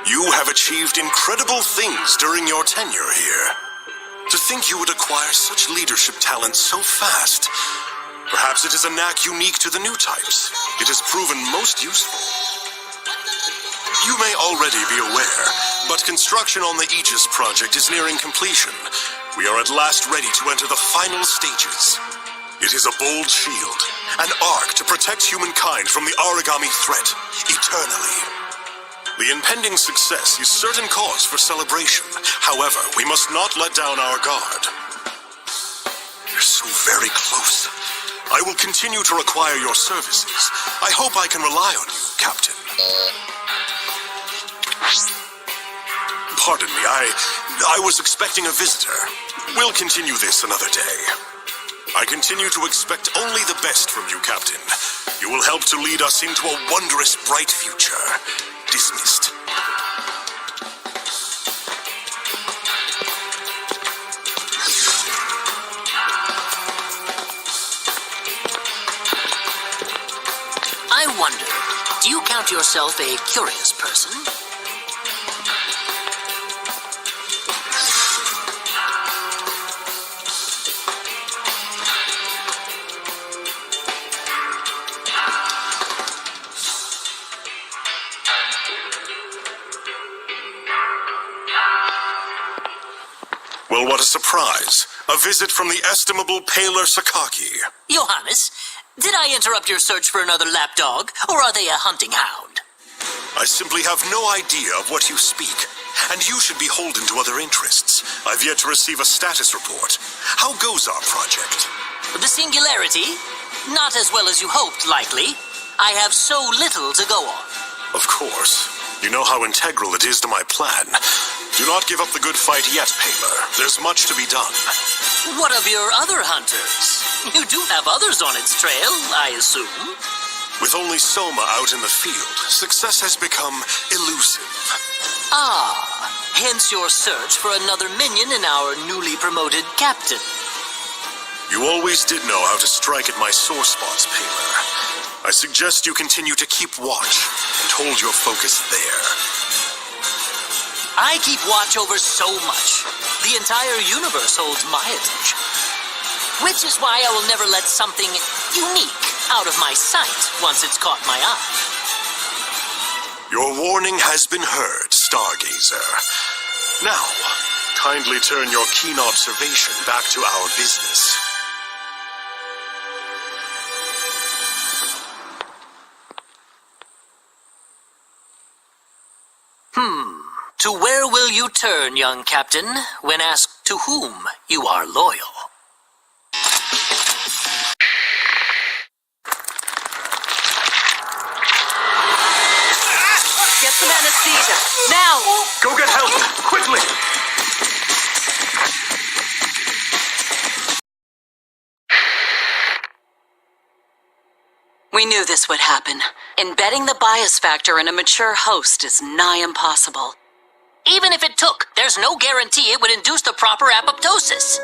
You have achieved incredible things during your tenure here. To think you would acquire such leadership talent so fast. Perhaps it is a knack unique to the new types. It has proven most useful. You may already be aware, but construction on the Aegis project is nearing completion. We are at last ready to enter the final stages. It is a bold shield, an arc to protect humankind from the origami threat, eternally. The impending success is certain cause for celebration. However, we must not let down our guard. You're so very close. I will continue to require your services. I hope I can rely on you, Captain. Pardon me, I was expecting a visitor. We'll continue this another day. I continue to expect only the best from you, Captain. You will help to lead us into a wondrous, bright future. Dismissed. I wonder, do you count yourself a curious person? Well, what a surprise. A visit from the estimable Paler Sakaki. Johannes, did I interrupt your search for another lapdog, or are they a hunting hound? I simply have no idea of what you speak, and you should be beholden to other interests. I've yet to receive a status report. How goes our project? The singularity? Not as well as you hoped, likely. I have so little to go on. Of course. You know how integral it is to my plan. Do not give up the good fight yet, Paler. There's much to be done. What of your other hunters? You do have others on its trail, I assume. With only Soma out in the field, success has become elusive. Ah, hence your search for another minion in our newly promoted captain. You always did know how to strike at my sore spots, Paler. I suggest you continue to keep watch and hold your focus there. I keep watch over so much. The entire universe holds my attention. Which is why I will never let something unique out of my sight once it's caught my eye. Your warning has been heard, Stargazer. Now, kindly turn your keen observation back to our business. To where will you turn, young captain, when asked to whom you are loyal? Get some anesthesia, now! Go get help, quickly! We knew this would happen. Embedding the bias factor in a mature host is nigh impossible. Even if it took, there's no guarantee it would induce the proper apoptosis.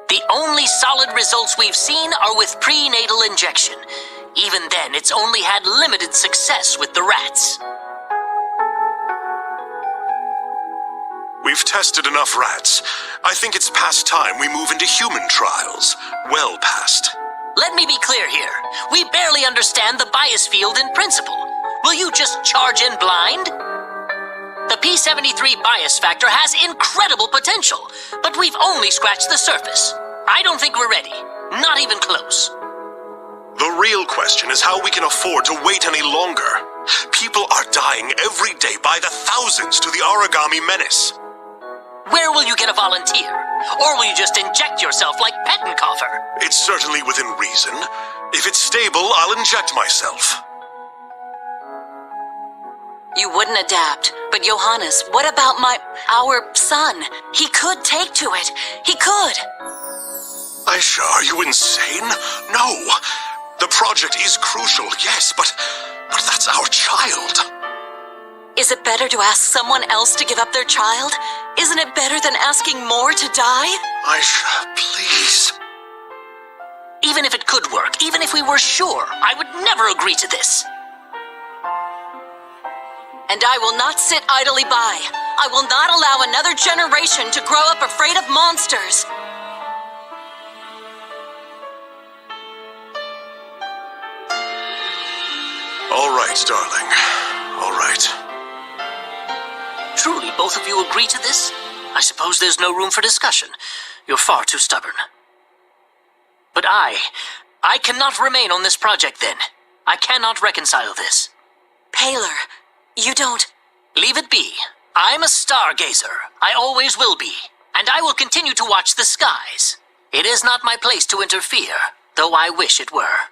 The only solid results we've seen are with prenatal injection. Even then, it's only had limited success with the rats. We've tested enough rats. I think it's past time we move into human trials. Well past. Let me be clear here. We barely understand the bias field in principle. Will you just charge in blind? The P73 bias factor has incredible potential, but we've only scratched the surface. I don't think we're ready. Not even close. The real question is how we can afford to wait any longer. People are dying every day by the thousands to the origami menace. Where will you get a volunteer? Or will you just inject yourself like Pettenkoffer? It's certainly within reason. If it's stable, I'll inject myself. You wouldn't adapt, but Johannes, what about our son? He could take to it. He could. Aisha, are you insane? No. The project is crucial, yes, but that's our child. Is it better to ask someone else to give up their child? Isn't it better than asking more to die? Aisha, please. Even if it could work, even if we were sure, I would never agree to this. And I will not sit idly by. I will not allow another generation to grow up afraid of monsters. All right, darling. All right. Truly, both of you agree to this? I suppose there's no room for discussion. You're far too stubborn. But I cannot remain on this project then. I cannot reconcile this. Paler, you don't... Leave it be. I'm a stargazer. I always will be. And I will continue to watch the skies. It is not my place to interfere, though I wish it were.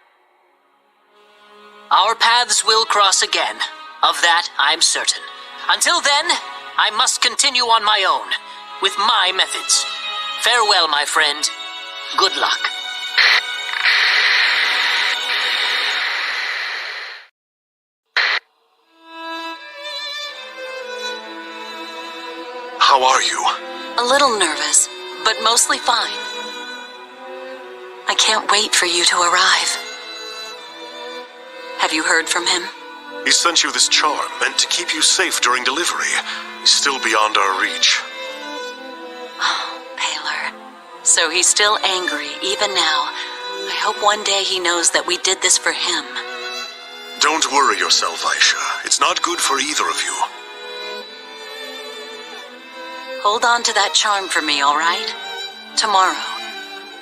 Our paths will cross again. Of that, I'm certain. Until then, I must continue on my own, with my methods. Farewell, my friend. Good luck. How are you? A little nervous, but mostly fine. I can't wait for you to arrive. Have you heard from him? He sent you this charm meant to keep you safe during delivery. He's still beyond our reach. Paler. So he's still angry, even now. I hope one day he knows that we did this for him. Don't worry yourself, Aisha. It's not good for either of you. Hold on to that charm for me, all right? Tomorrow.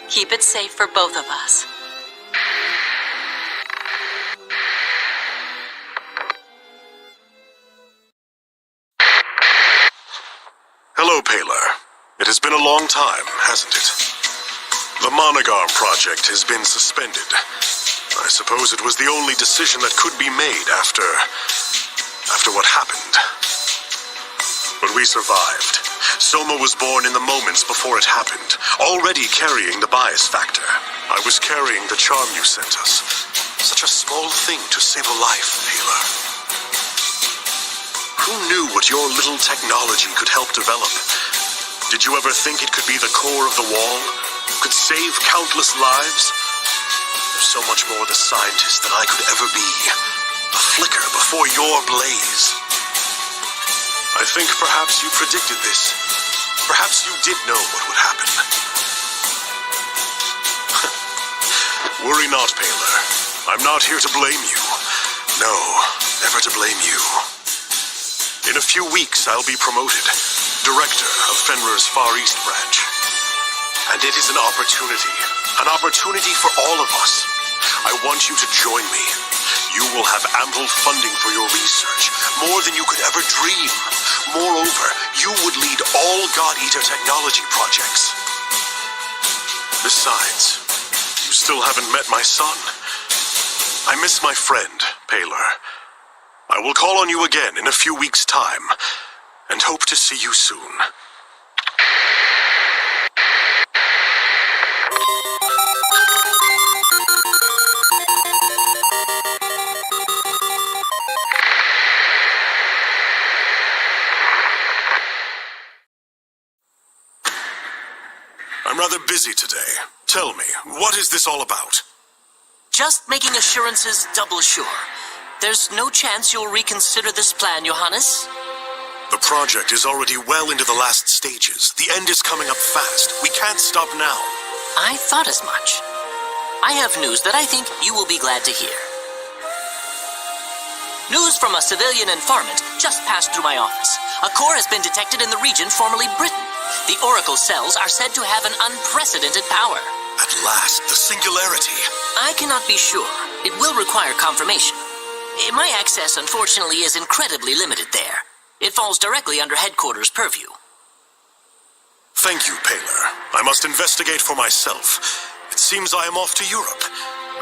Keep it safe for both of us. Hello, Paler. It has been a long time, hasn't it? The Monogarm project has been suspended. I suppose it was the only decision that could be made after what happened. But we survived. Soma was born in the moments before it happened, already carrying the bias factor. I was carrying the charm you sent us. Such a small thing to save a life, Paler. Who knew what your little technology could help develop? Did you ever think it could be the core of the wall? Could save countless lives? There's so much more the scientist than I could ever be. A flicker before your blaze. I think perhaps you predicted this. Perhaps you did know what would happen. Worry not, Paler. I'm not here to blame you. No, never to blame you. In a few weeks, I'll be promoted, director of Fenrir's Far East branch. And it is an opportunity for all of us. I want you to join me. You will have ample funding for your research, more than you could ever dream. Moreover, you would lead all God Eater technology projects. Besides, you still haven't met my son. I miss my friend, Paler. I will call on you again in a few weeks' time, and hope to see you soon. I'm rather busy today. Tell me, what is this all about? Just making assurances double sure. There's no chance you'll reconsider this plan, Johannes? The project is already well into the last stages. The end is coming up fast. We can't stop now. I thought as much. I have news that I think you will be glad to hear. News from a civilian informant just passed through my office. A core has been detected in the region formerly Britain. The Oracle cells are said to have an unprecedented power. At last, the singularity. I cannot be sure. It will require confirmation. My access, unfortunately, is incredibly limited there. It falls directly under headquarters' purview. Thank you, Paler. I must investigate for myself. It seems I am off to Europe.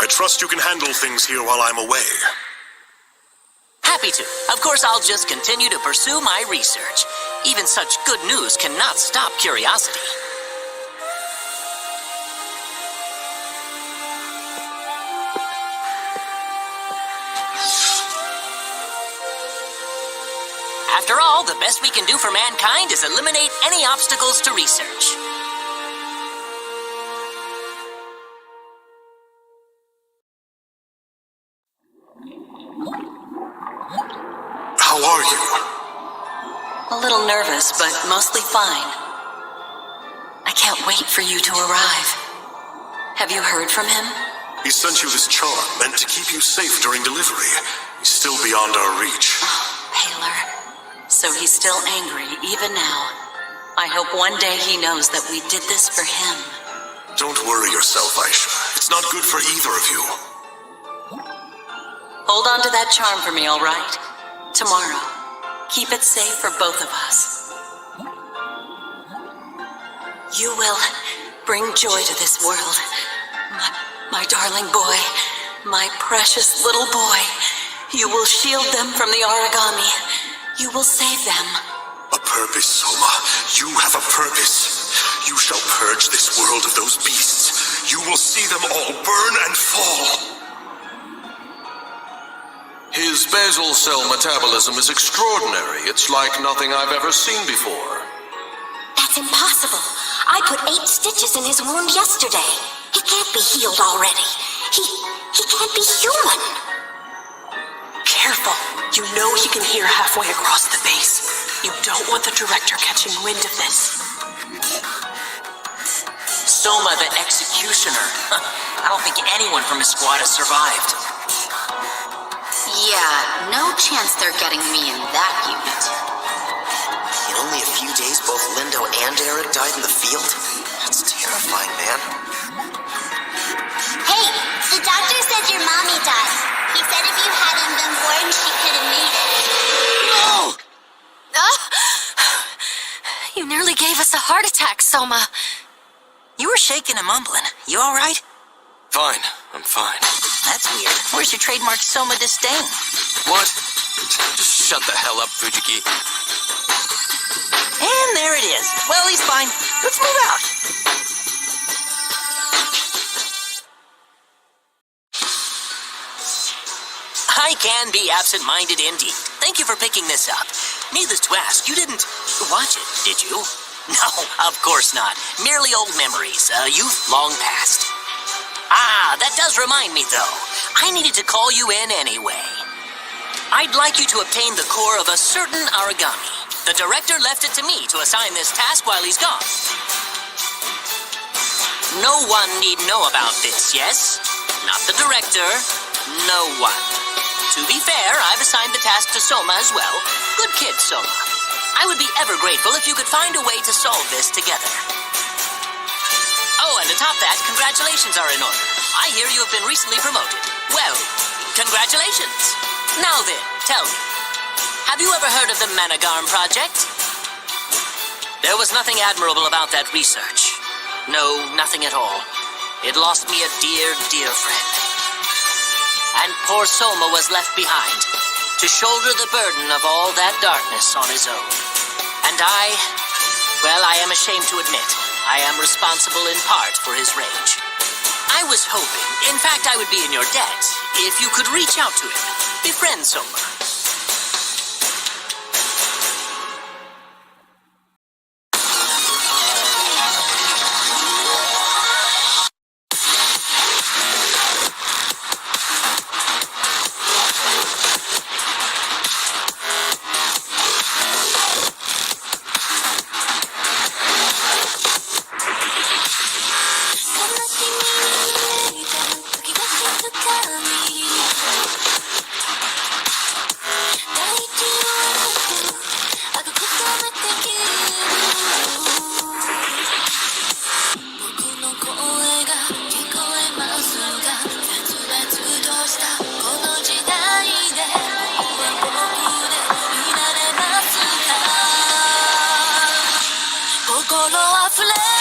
I trust you can handle things here while I'm away. Happy to. Of course, I'll just continue to pursue my research. Even such good news cannot stop curiosity. After all, the best we can do for mankind is eliminate any obstacles to research. How are you? A little nervous, but mostly fine. I can't wait for you to arrive. Have you heard from him? He sent you this charm meant to keep you safe during delivery. He's still beyond our reach. Paler. So he's still angry, even now. I hope one day he knows that we did this for him. Don't worry yourself, Aisha. It's not good for either of you. Hold on to that charm for me, all right? Tomorrow. Keep it safe for both of us. You will bring joy to this world. My darling boy. My precious little boy. You will shield them from the origami. You will save them. A purpose, Soma. You have a purpose. You shall purge this world of those beasts. You will see them all burn and fall. His basal cell metabolism is extraordinary. It's like nothing I've ever seen before. That's impossible. I put 8 stitches in his wound yesterday. He can't be healed already. He can't be human. Careful. You know he can hear halfway across the base. You don't want the director catching wind of this. Soma the Executioner. I don't think anyone from his squad has survived. Yeah, no chance they're getting me in that unit. In only a few days, both Lindo and Eric died in the field? That's terrifying, man. Hey, the doctor said your mommy died. He said if you hadn't been born, she could have made it. No! You nearly gave us a heart attack, Soma. You were shaking and mumbling. You all right? Fine, I'm fine. That's weird. Where's your trademark Soma disdain? What? Just shut the hell up, Fujiki. And there it is. Well, he's fine. Let's move out. I can be absent-minded indeed. Thank you for picking this up. Needless to ask, you didn't watch it, did you? No, of course not. Merely old memories, youth long past. Ah, that does remind me, though. I needed to call you in anyway. I'd like you to obtain the core of a certain origami. The director left it to me to assign this task while he's gone. No one need know about this, yes? Not the director. No one. To be fair, I've assigned the task to Soma as well. Good kid, Soma. I would be ever grateful if you could find a way to solve this together. Oh, and to top that, congratulations are in order. I hear you have been recently promoted. Well, congratulations. Now then, tell me, have you ever heard of the Managarm Project? There was nothing admirable about that research. No, nothing at all. It lost me a dear, dear friend. And poor Soma was left behind to shoulder the burden of all that darkness on his own. And I am ashamed to admit, I am responsible in part for his rage. I was hoping, in fact I would be in your debt, if you could reach out to him, befriend Soma. our flag.